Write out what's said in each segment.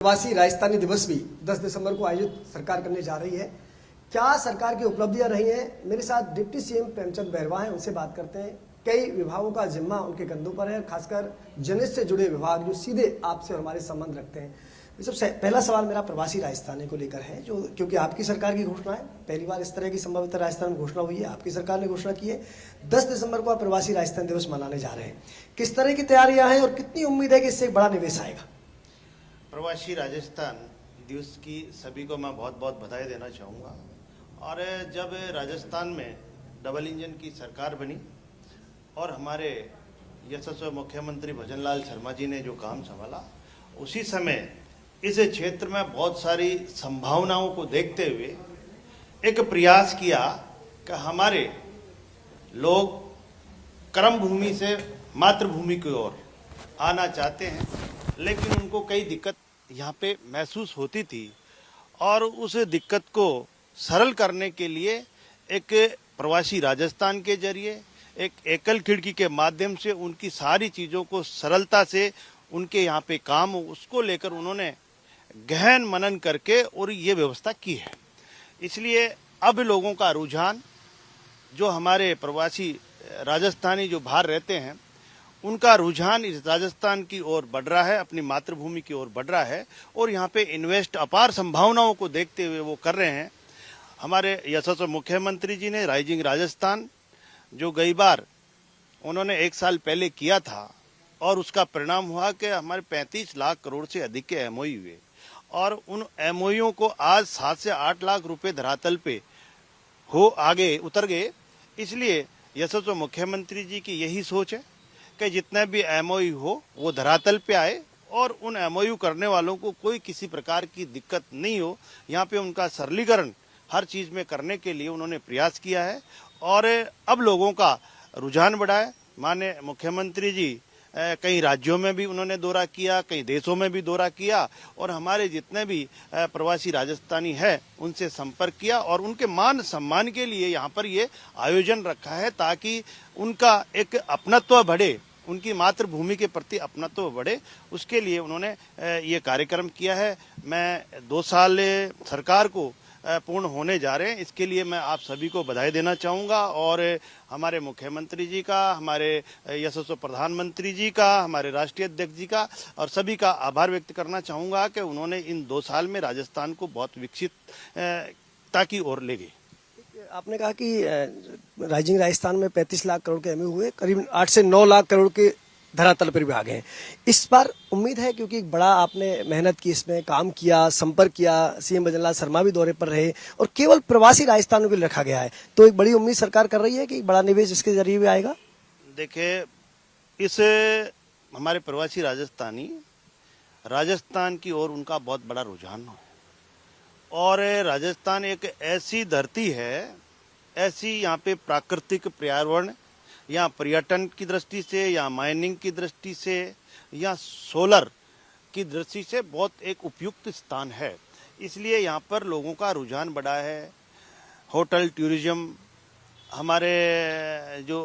प्रवासी राजस्थानी दिवस भी 10 दिसंबर को आयोजित सरकार करने जा रही है। क्या सरकार की उपलब्धियां रही हैं? मेरे साथ डिप्टी सीएम प्रेमचंद बैरवा हैं, उनसे बात करते हैं। कई विभागों का जिम्मा उनके कंधों पर है, खासकर जनहित से जुड़े विभाग जो सीधे आपसे और हमारे संबंध रखते हैं। सबसे पहला सवाल मेरा प्रवासी राजस्थानी को लेकर है, जो क्योंकि आपकी सरकार की घोषणा है, पहली बार इस तरह की संभवतः राजस्थान में घोषणा हुई है, आपकी सरकार ने घोषणा की है। 10 दिसंबर को आप प्रवासी राजस्थान दिवस मनाने जा रहे हैं। किस तरह की तैयारियां हैं और कितनी उम्मीद है कि इससे एक बड़ा निवेश आएगा? प्रवासी राजस्थान दिवस की सभी को मैं बहुत बहुत बधाई देना चाहूँगा। और जब राजस्थान में डबल इंजन की सरकार बनी और हमारे यशस्वी मुख्यमंत्री भजनलाल शर्मा जी ने जो काम संभाला, उसी समय इस क्षेत्र में बहुत सारी संभावनाओं को देखते हुए एक प्रयास किया कि हमारे लोग कर्म भूमि से मातृभूमि की ओर आना चाहते हैं, लेकिन उनको कई दिक्कत यहाँ पे महसूस होती थी और उस दिक्कत को सरल करने के लिए एक प्रवासी राजस्थान के जरिए एक एकल खिड़की के माध्यम से उनकी सारी चीज़ों को सरलता से उनके यहाँ पे काम हो, उसको लेकर उन्होंने गहन मनन करके और ये व्यवस्था की है। इसलिए अब लोगों का रुझान, जो हमारे प्रवासी राजस्थानी जो बाहर रहते हैं, उनका रुझान इस राजस्थान की ओर बढ़ रहा है, अपनी मातृभूमि की ओर बढ़ रहा है और यहाँ पे इन्वेस्ट अपार संभावनाओं को देखते हुए वो कर रहे हैं। हमारे यशस्वी मुख्यमंत्री जी ने राइजिंग राजस्थान जो गई बार उन्होंने 1 साल पहले किया था और उसका परिणाम हुआ कि हमारे 35 लाख करोड़ से अधिक के एमओयू हुए और उन एमओयू को आज 7 से 8 लाख रुपए धरातल पे हो आगे उतर गए। इसलिए यशस्वी मुख्यमंत्री जी की यही सोच है कि जितने भी एमओयू हो वो धरातल पे आए और उन एमओयू करने वालों को कोई किसी प्रकार की दिक्कत नहीं हो। यहाँ पे उनका सरलीकरण हर चीज़ में करने के लिए उन्होंने प्रयास किया है और अब लोगों का रुझान बढ़ा है। माननीय मुख्यमंत्री जी कई राज्यों में भी उन्होंने दौरा किया, कई देशों में भी दौरा किया और हमारे जितने भी प्रवासी राजस्थानी है उनसे संपर्क किया और उनके मान सम्मान के लिए यहाँ पर ये आयोजन रखा है ताकि उनका एक अपनत्व बढ़े, उनकी मातृभूमि के प्रति अपनत्व बढ़े। उसके लिए उन्होंने ये कार्यक्रम किया है। मैं 2 साल सरकार को पूर्ण होने जा रहे हैं, इसके लिए मैं आप सभी को बधाई देना चाहूँगा और हमारे मुख्यमंत्री जी का, हमारे यशस्वी प्रधानमंत्री जी का, हमारे राष्ट्रीय अध्यक्ष जी का और सभी का आभार व्यक्त करना चाहूँगा कि उन्होंने इन 2 साल में राजस्थान को बहुत विकसितता की ओर ले गए। आपने कहा कि राइजिंग राजस्थान में 35 लाख करोड़ के एमओयू हुए, करीब 8 से 9 लाख करोड़ के धरातल पर भी आ गए हैं। इस बार उम्मीद है, क्योंकि बड़ा आपने मेहनत की, इसमें काम किया, संपर्क किया, सीएम भजनलाल शर्मा भी दौरे पर रहे और केवल प्रवासी राजस्थानियों के लिए रखा गया है, तो एक बड़ी उम्मीद सरकार कर रही है कि बड़ा निवेश इसके जरिए भी आएगा। देखिए, इस हमारे प्रवासी राजस्थानी राजस्थान की ओर उनका बहुत बड़ा रुझान है और राजस्थान एक ऐसी धरती है, ऐसी यहाँ पे प्राकृतिक पर्यावरण या पर्यटन की दृष्टि से या माइनिंग की दृष्टि से या सोलर की दृष्टि से बहुत एक उपयुक्त स्थान है। इसलिए यहाँ पर लोगों का रुझान बढ़ा है। होटल टूरिज्म, हमारे जो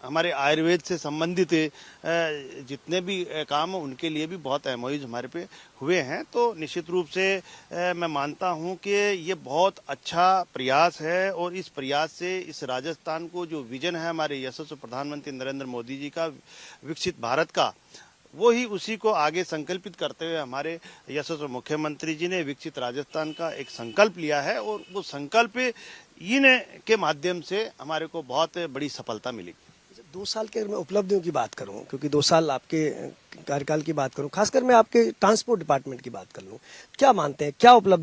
हमारे आयुर्वेद से संबंधित जितने भी काम उनके लिए भी बहुत एमओयूज हमारे पे हुए हैं। तो निश्चित रूप से मैं मानता हूं कि ये बहुत अच्छा प्रयास है और इस प्रयास से इस राजस्थान को जो विजन है हमारे यशस्वी प्रधानमंत्री नरेंद्र मोदी जी का विकसित भारत का, वो ही उसी को आगे संकल्पित करते हुए हमारे यशस्वी मुख्यमंत्री जी ने विकसित राजस्थान का एक संकल्प लिया है और वो संकल्प इन के माध्यम से हमारे को बहुत बड़ी सफलता मिलेगी। 2 साल के अगर मैं उपलब्धियों की बात करूं, क्योंकि 2 साल आपके कार्यकाल की बात करूं, खासकर मैं आपके ट्रांसपोर्ट डिपार्टमेंट की बात कर लूं, क्या मानते हैं, क्या उपलब्धियां